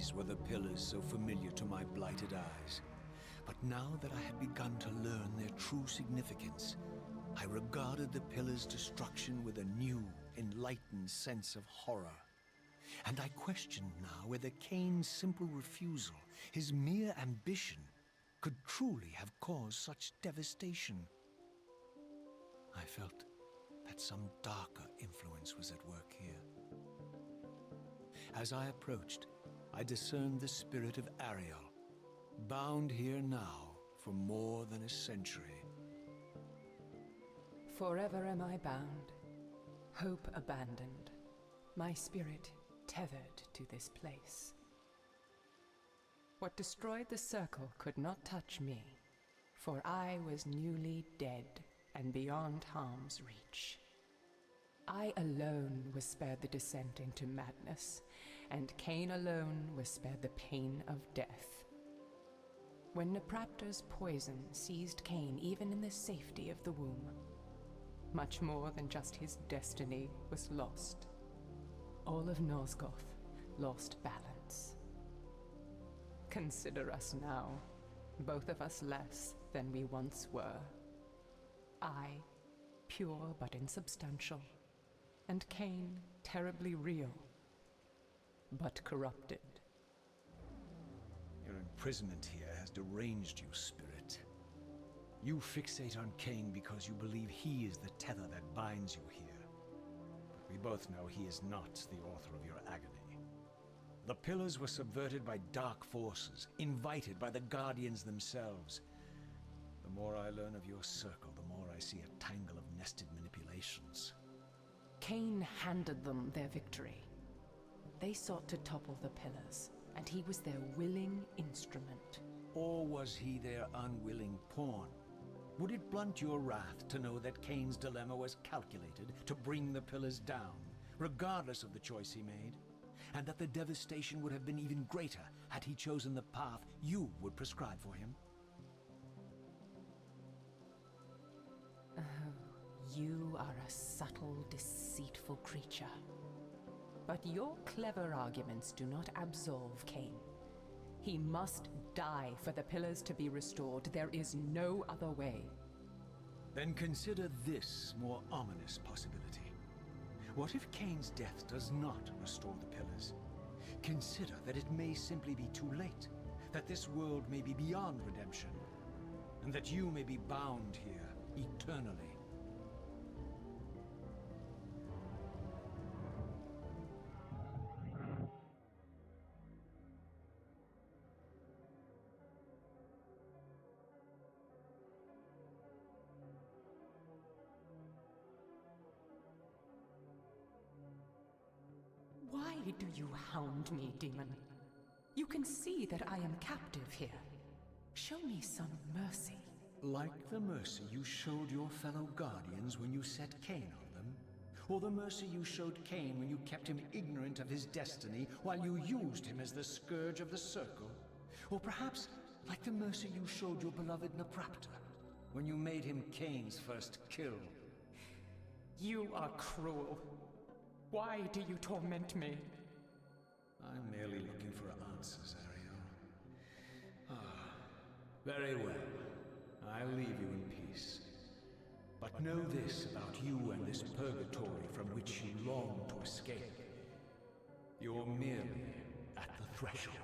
These were the pillars so familiar to my blighted eyes. But now that I had begun to learn their true significance, I regarded the pillars' destruction with a new, enlightened sense of horror. And I questioned now whether Kain's simple refusal, his mere ambition, could truly have caused such devastation. I felt that some darker influence was at work here. As I approached, I discerned the spirit of Ariel, bound here now for more than a century. Forever am I bound, hope abandoned, my spirit tethered to this place. What destroyed the circle could not touch me, for I was newly dead and beyond harm's reach. I alone was spared the descent into madness, and Kain alone was spared the pain of death. When Napraptor's poison seized Kain even in the safety of the womb, much more than just his destiny was lost. All of Nosgoth lost balance. Consider us now, both of us less than we once were. I, pure but insubstantial, and Kain, terribly real, but corrupted. Your imprisonment here has deranged you, Spirit. You fixate on Kain because you believe he is the tether that binds you here. But we both know he is not the author of your agony. The pillars were subverted by dark forces, invited by the Guardians themselves. The more I learn of your circle, the more I see a tangle of nested manipulations. Kain handed them their victory. They sought to topple the pillars, and he was their willing instrument. Or was he their unwilling pawn? Would it blunt your wrath to know that Kain's dilemma was calculated to bring the pillars down, regardless of the choice he made? And that the devastation would have been even greater had he chosen the path you would prescribe for him? Oh, you are a subtle, deceitful creature. But your clever arguments do not absolve Kain. He must die for the pillars to be restored. There is no other way. Then consider this more ominous possibility. What if Kain's death does not restore the pillars? Consider that it may simply be too late, that this world may be beyond redemption, and that you may be bound here eternally. Why do you hound me, demon? You can see that I am captive here. Show me some mercy. Like the mercy you showed your fellow Guardians when you set Kain on them? Or the mercy you showed Kain when you kept him ignorant of his destiny while you used him as the scourge of the circle? Or perhaps like the mercy you showed your beloved Napraptor when you made him Kain's first kill? You are cruel. Why do you torment me? I'm merely looking for answers, Ariel. Ah, very well. I'll leave you in peace. But know this about you and this purgatory from which you long to escape. You're merely at the threshold.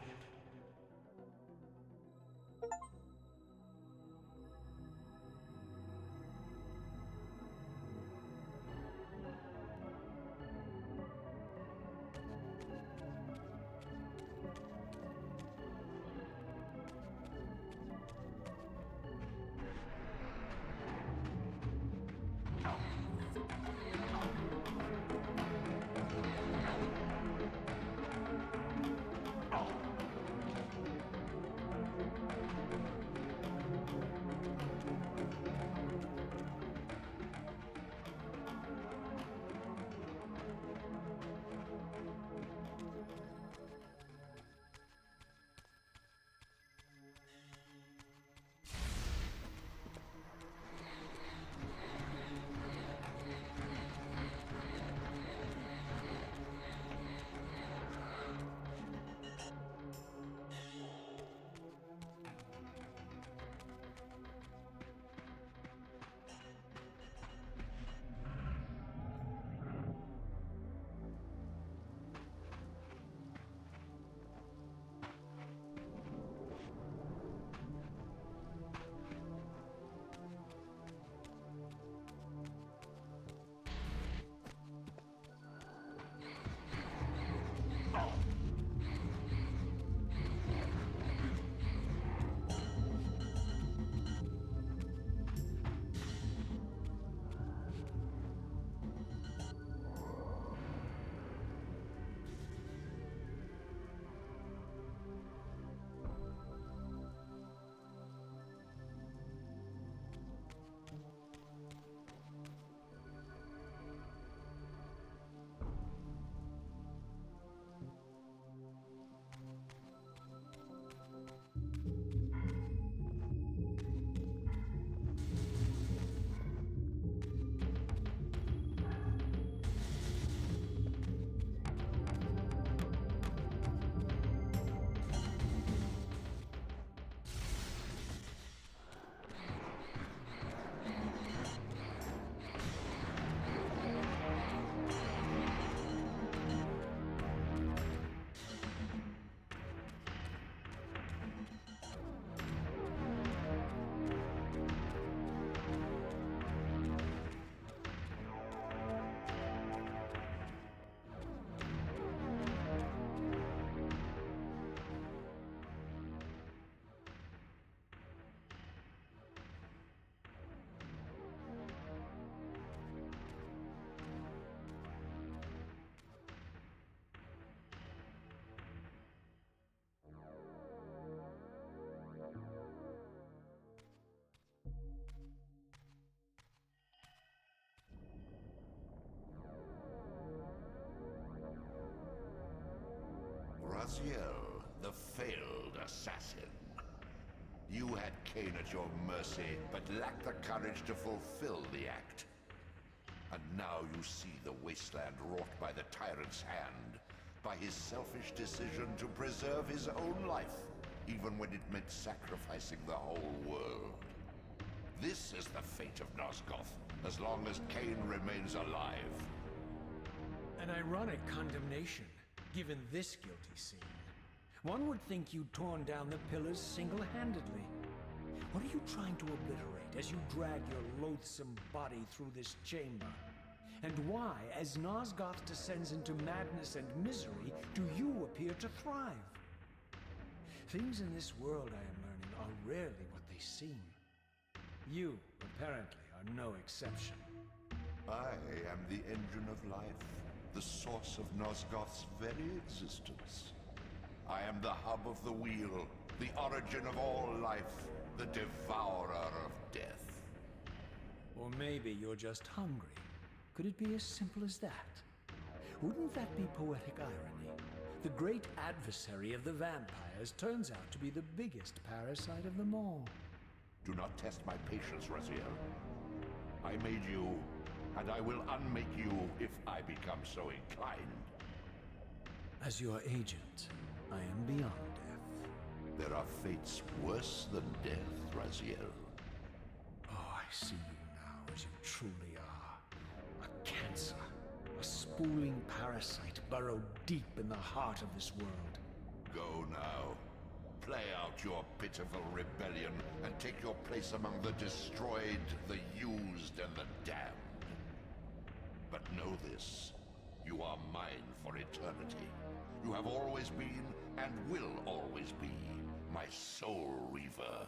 Raziel, the failed assassin. You had Kain at your mercy, but lacked the courage to fulfill the act. And now you see the wasteland wrought by the tyrant's hand, by his selfish decision to preserve his own life, even when it meant sacrificing the whole world. This is the fate of Nosgoth, as long as Kain remains alive. An ironic condemnation, given this guilty scene. One would think you'd torn down the pillars single-handedly. What are you trying to obliterate as you drag your loathsome body through this chamber? And why, as Nosgoth descends into madness and misery, do you appear to thrive? Things in this world, I am learning, are rarely what they seem. You, apparently, are no exception. I am the engine of life, the source of Nosgoth's very existence. I am the hub of the wheel, the origin of all life, the devourer of death. Or maybe you're just hungry. Could it be as simple as that? Wouldn't that be poetic irony? The great adversary of the vampires turns out to be the biggest parasite of them all. Do not test my patience, Raziel. I made you, and I will unmake you if I become so inclined. As your agent, I am beyond death. There are fates worse than death, Raziel. Oh, I see you now as you truly are. A cancer. A spooling parasite burrowed deep in the heart of this world. Go now. Play out your pitiful rebellion and take your place among the destroyed, the used, and the damned. But know this. You are mine for eternity. You have always been, and will always be, my soul Reaver.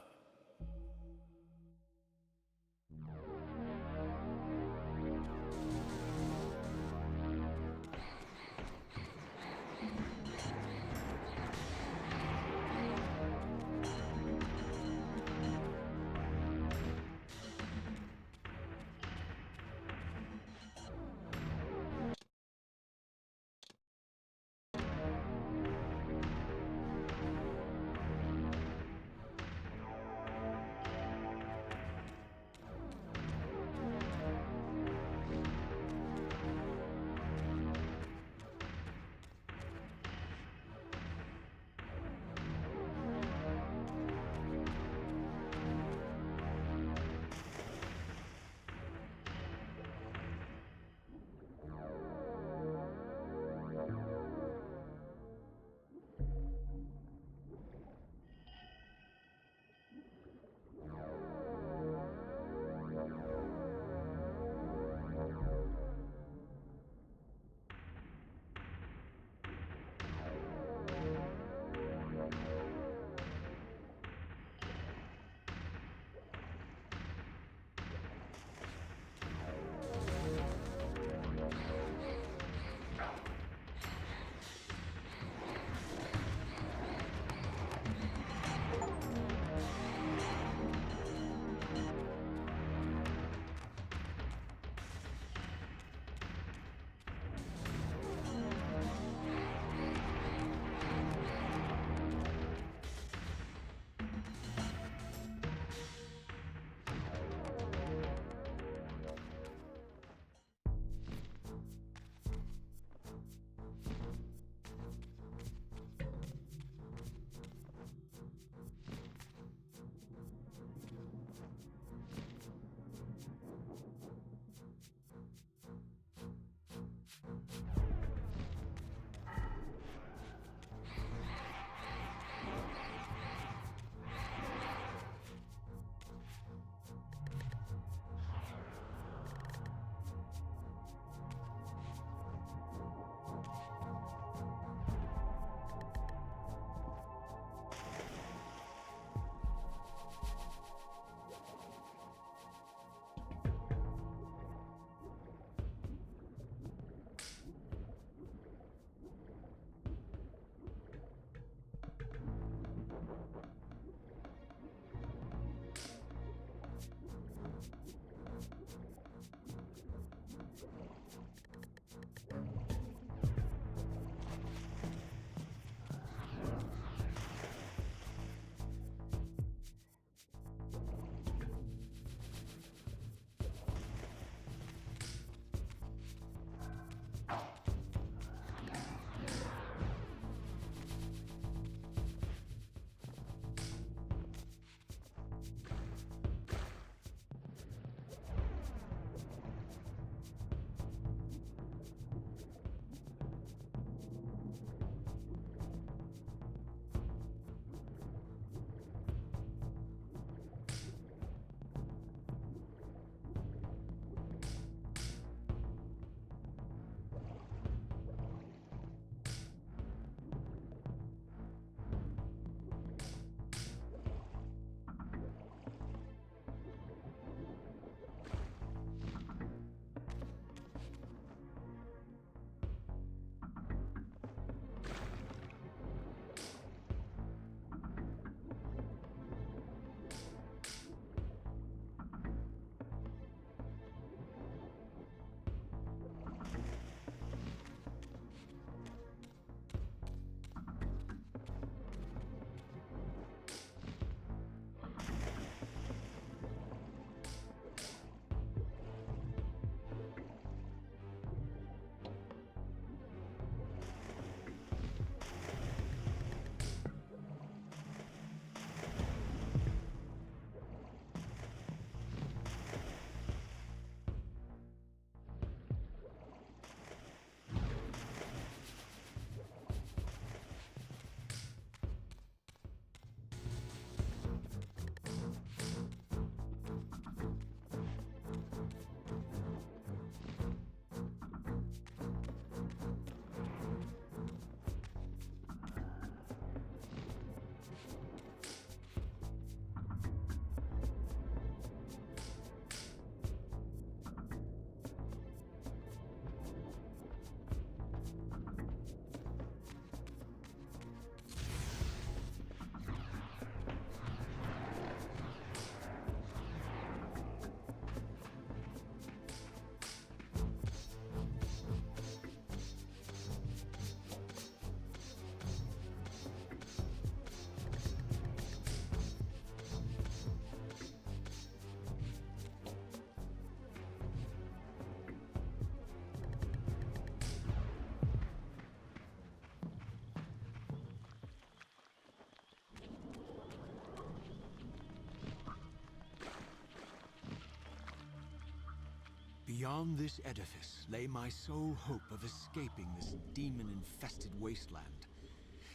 Beyond this edifice lay my sole hope of escaping this demon-infested wasteland.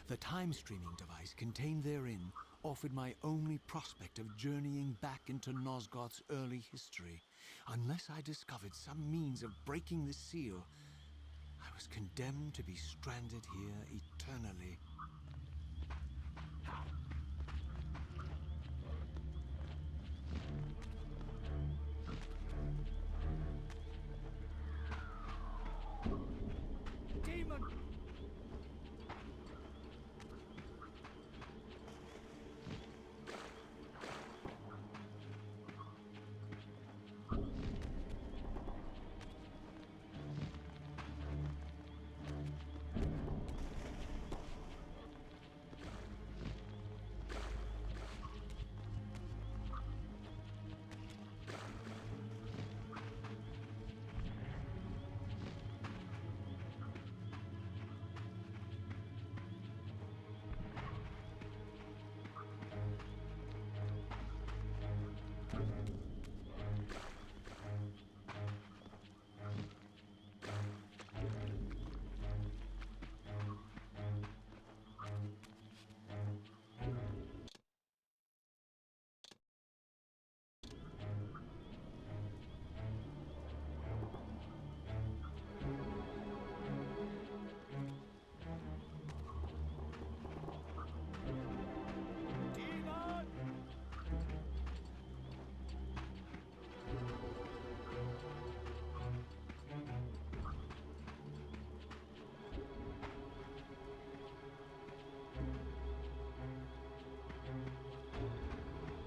The time-streaming device contained therein offered my only prospect of journeying back into Nosgoth's early history. Unless I discovered some means of breaking the seal, I was condemned to be stranded here eternally. Demon!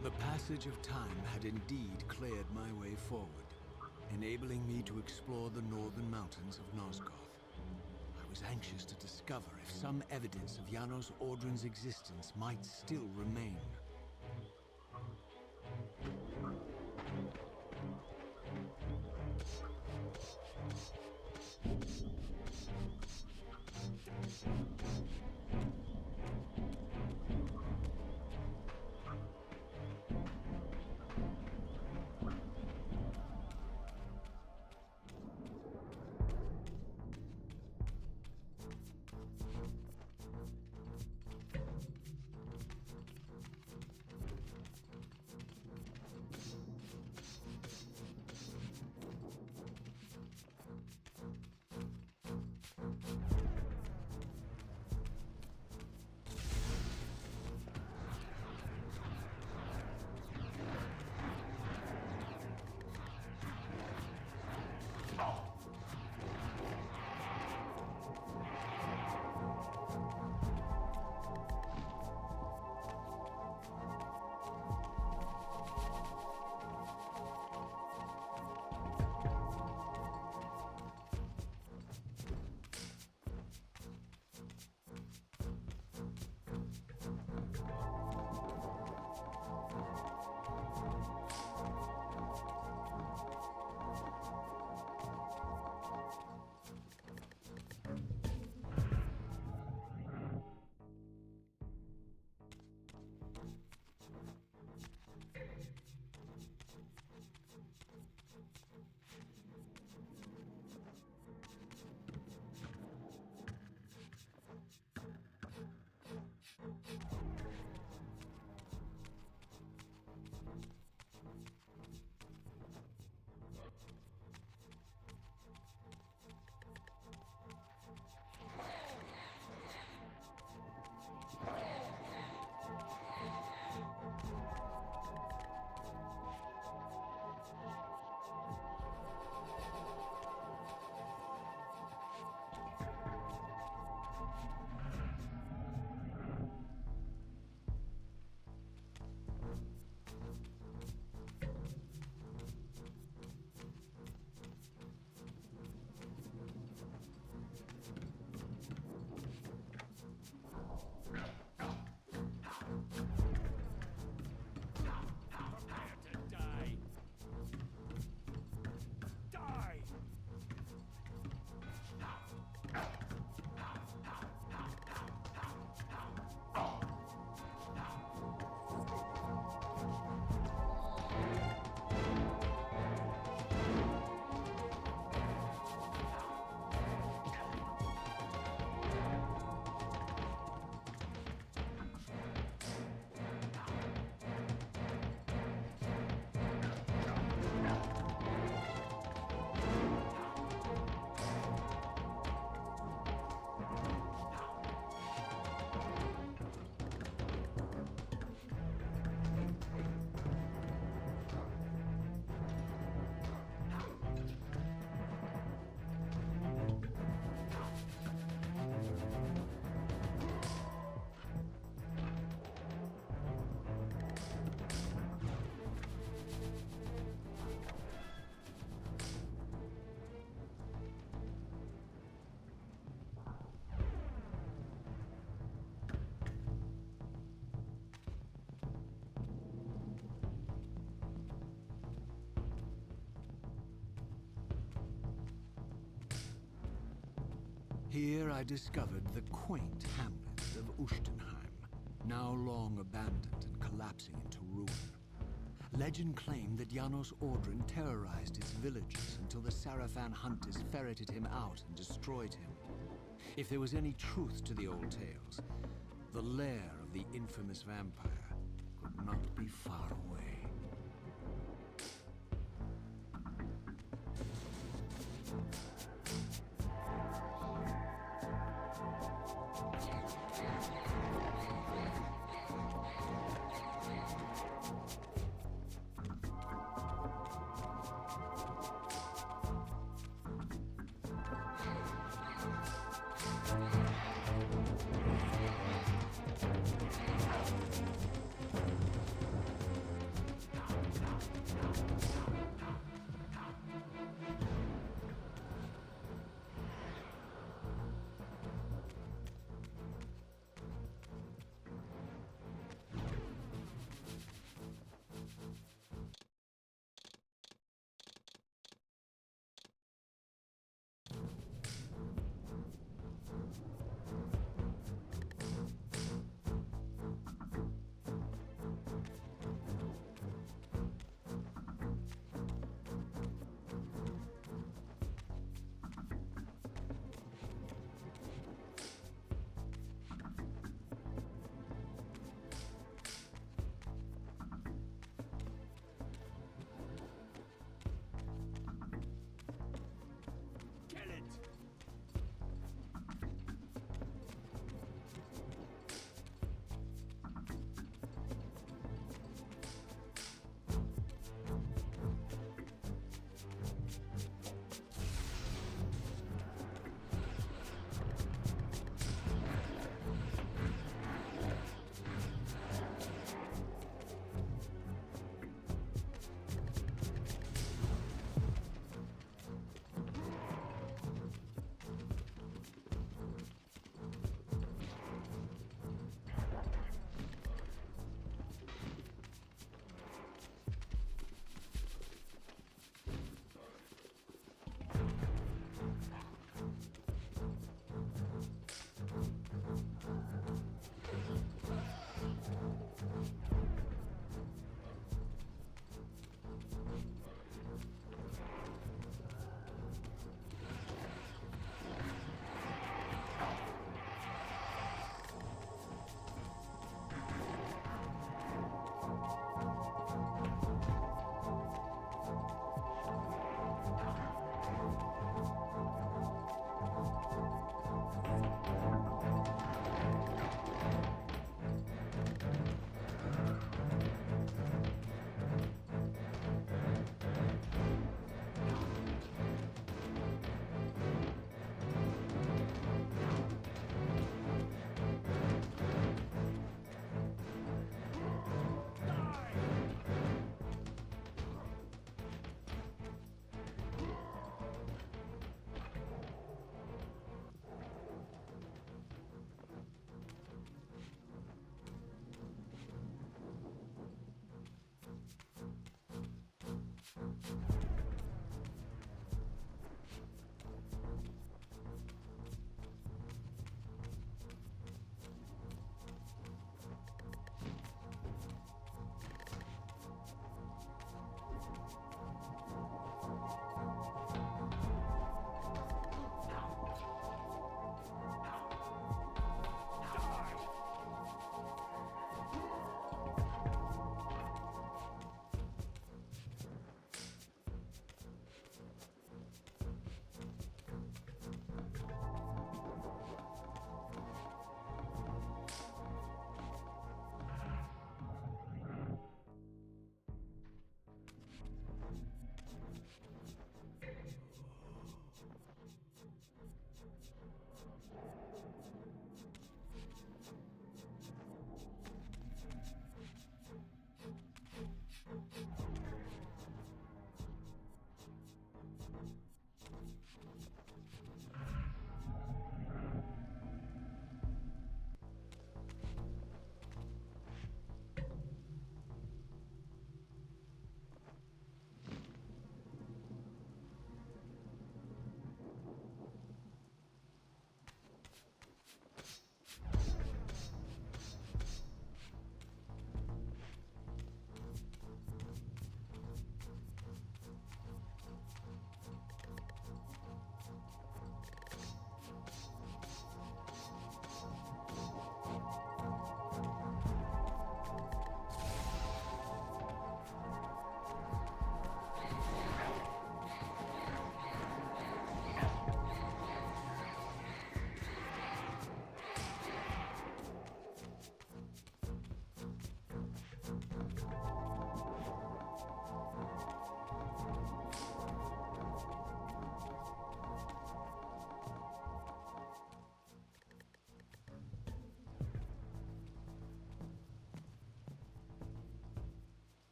The passage of time had indeed cleared my way forward, enabling me to explore the northern mountains of Nosgoth. I was anxious to discover if some evidence of Janos Audron's existence might still remain. Here I discovered the quaint hamlet of Ustenheim, now long abandoned and collapsing into ruin. Legend claimed that Janos Ordrin terrorized its villagers until the Sarafan hunters ferreted him out and destroyed him. If there was any truth to the old tales, the lair of the infamous vampire could not be far away.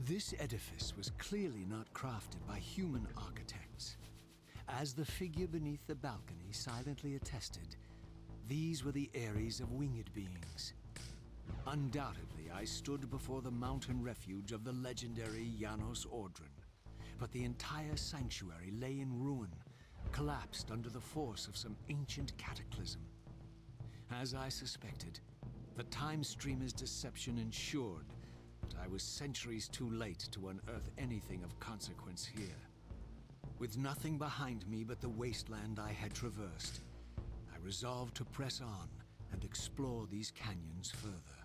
This edifice was clearly not crafted by human architects. As the figure beneath the balcony silently attested, these were the Ares of winged beings. Undoubtedly, I stood before the mountain refuge of the legendary Janos Ordran, but the entire sanctuary lay in ruin, collapsed under the force of some ancient cataclysm. As I suspected, the Time Streamer's deception ensured that I was centuries too late to unearth anything of consequence here. With nothing behind me but the wasteland I had traversed, I resolved to press on and explore these canyons further.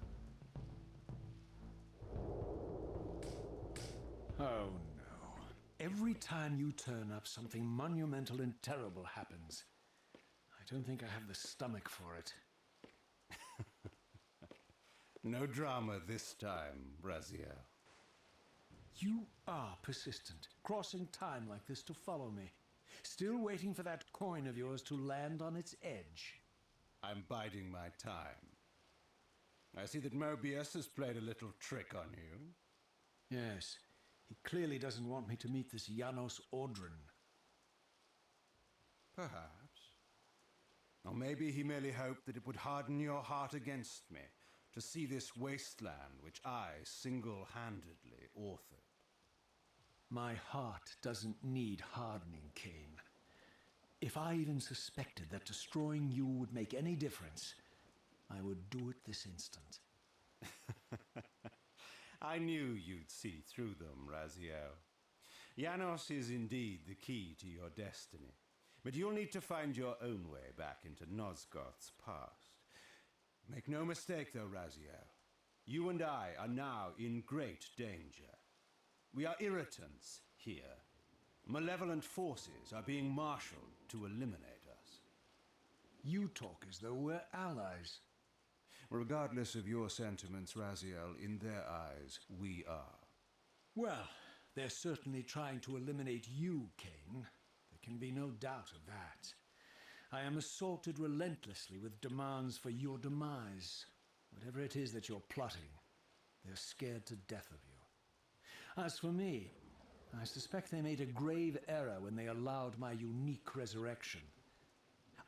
Oh no. Every time you turn up, something monumental and terrible happens. I don't think I have the stomach for it. No drama this time, Raziel. You are persistent, crossing time like this to follow me. Still waiting for that coin of yours to land on its edge. I'm biding my time. I see that Mobius has played a little trick on you. Yes, he clearly doesn't want me to meet this Janos Ordran. Perhaps. Or maybe he merely hoped that it would harden your heart against me, to see this wasteland which I single-handedly authored. My heart doesn't need hardening, Kain. If I even suspected that destroying you would make any difference, I would do it this instant. I knew you'd see through them, Raziel. Janos is indeed the key to your destiny, but you'll need to find your own way back into Nosgoth's past. Make no mistake, though, Raziel. You and I are now in great danger. We are irritants here. Malevolent forces are being marshaled to eliminate us. You talk as though we're allies. Regardless of your sentiments, Raziel, in their eyes, we are. Well, they're certainly trying to eliminate you, Kain. There can be no doubt of that. I am assaulted relentlessly with demands for your demise. Whatever it is that you're plotting, they're scared to death of you. As for me, I suspect they made a grave error when they allowed my unique resurrection.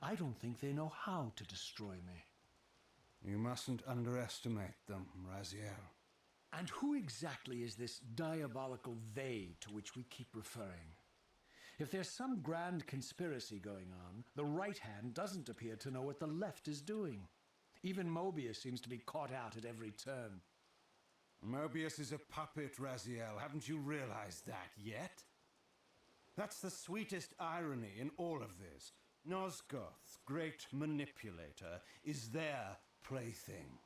I don't think they know how to destroy me. You mustn't underestimate them, Raziel. And who exactly is this diabolical they to which we keep referring? If there's some grand conspiracy going on, the right hand doesn't appear to know what the left is doing. Even Mobius seems to be caught out at every turn. Mobius is a puppet, Raziel. Haven't you realized that yet? That's the sweetest irony in all of this. Nosgoth's great manipulator is their plaything.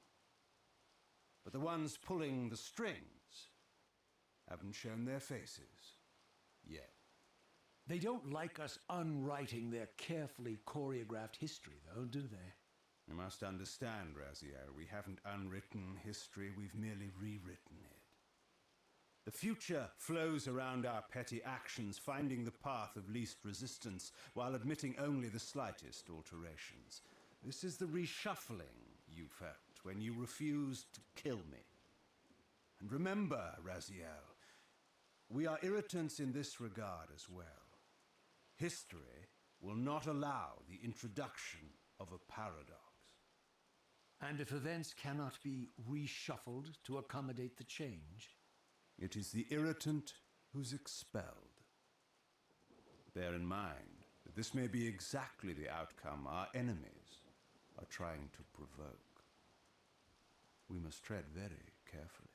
But the ones pulling the strings haven't shown their faces yet. They don't like us unwriting their carefully choreographed history, though, do they? You must understand, Raziel, we haven't unwritten history, we've merely rewritten it. The future flows around our petty actions, finding the path of least resistance, while admitting only the slightest alterations. This is the reshuffling you felt when you refused to kill me. And remember, Raziel, we are irritants in this regard as well. History will not allow the introduction of a paradox. And if events cannot be reshuffled to accommodate the change? It is the irritant who's expelled. Bear in mind that this may be exactly the outcome our enemies are trying to provoke. We must tread very carefully.